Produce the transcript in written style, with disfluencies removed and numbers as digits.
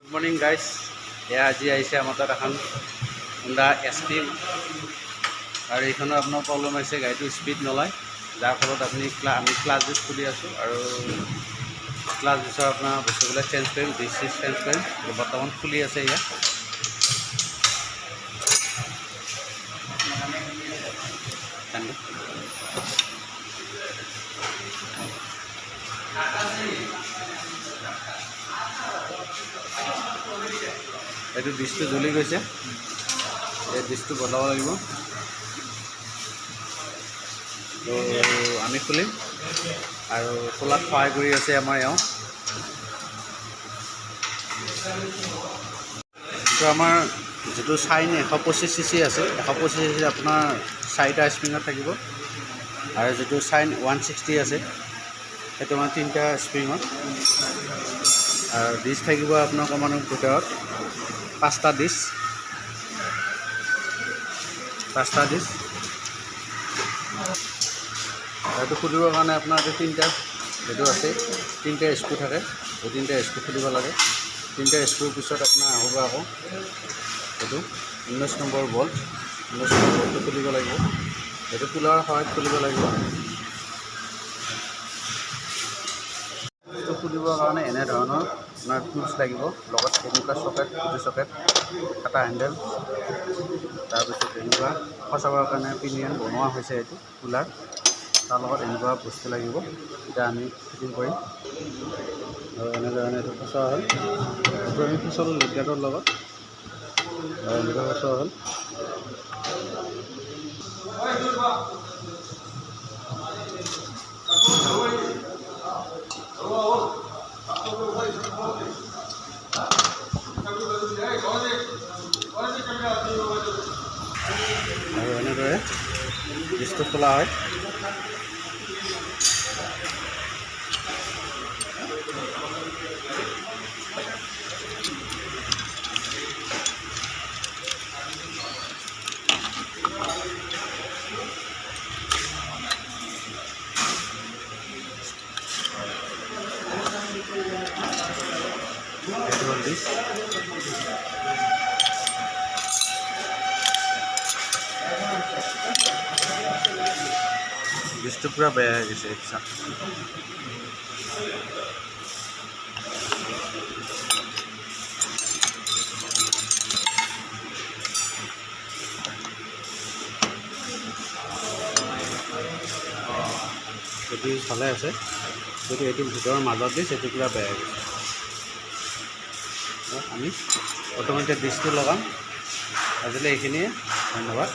Good morning guys. এয়া আজি আহিছে আমাৰ তাত এখন হোণ্ডা SP আৰু এইখনৰ আপোনাৰ প্ৰব্লেম হৈছে, গাড়ীটো স্পীড নলয়, যাৰ ফলত আমি ক্লাছ ডিছ খুলি আছোঁ আৰু ক্লাছ ডিছৰ আপোনাৰ বস্তুবিলাক চেঞ্জ কৰিম, ডিছ চিছ চেঞ্জ কৰিম। বৰ্তমান খুলি আছে ইয়াত। এইটো ডিছটো জ্বলি গৈছে, এই ডিছটো বদলাব লাগিব। তো আমি খুলিম আৰু খোলাত সহায় কৰি আছে আমাৰ এওঁ। তো আমাৰ যিটো চাইন 125 cc আছে, 125 cc আপোনাৰ 4টা স্প্ৰিঙত থাকিব, আৰু যিটো চাইন 160 আছে সেইটো আমাৰ 3টা স্প্ৰিঙত, আৰু ডিছ থাকিব আপোনাৰ কমানৰ ভিতৰত 5টা ডিছ। এইটো খুলিবৰ কাৰণে আপোনাৰ এইটো 3টা এইটো আছে, 3টা স্ক্ৰু থাকে, এই 3টা স্ক্ৰু খুলিব লাগে। 3টা স্ক্ৰুৰ পিছত আপোনাৰ আহিব আকৌ এইটো 19 নম্বৰ বল্ট, 19 নম্বৰ বল্টটো খুলিব লাগিব। এইটো খোলাৰ সহায়ত খুলিব লাগিব। এইটো খুলিবৰ কাৰণে এনেধৰণৰ আপোনাৰ টুলছ লাগিব, লগত এনেকুৱা চকেট, এইটো চকেট, এটা হেণ্ডেল, তাৰপিছত এনেকুৱা ফচাবৰ কাৰণে পিনিয়ন বনোৱা হৈছে এইটো খোলাৰ, তাৰ লগত এনেকুৱা বস্তু লাগিব। এতিয়া আমি ফিটিং কৰিম আৰু এনেধৰণে এইটো ফচোৱা হ'ল। এইটো আমি ফচলোঁ লিডগাৰ্ডৰ লগত, আৰু এনেকুৱা ফচোৱা হ'ল। আৰু এনেদৰে ডিছটো খোলা হয়। এইটো হ'ল ডিছ। ডিছটো পূৰা বেয়া হৈ গৈছে এইটো চাওক। এইটো ভালে আছে, কিন্তু এইটো ভিতৰৰ মাজত ডিছ এইটো পূৰা বেয়া হৈ গৈছে। আমি প্ৰথমতে ডিছটো লগাম। আজিলৈ এইখিনিয়ে, ধন্যবাদ।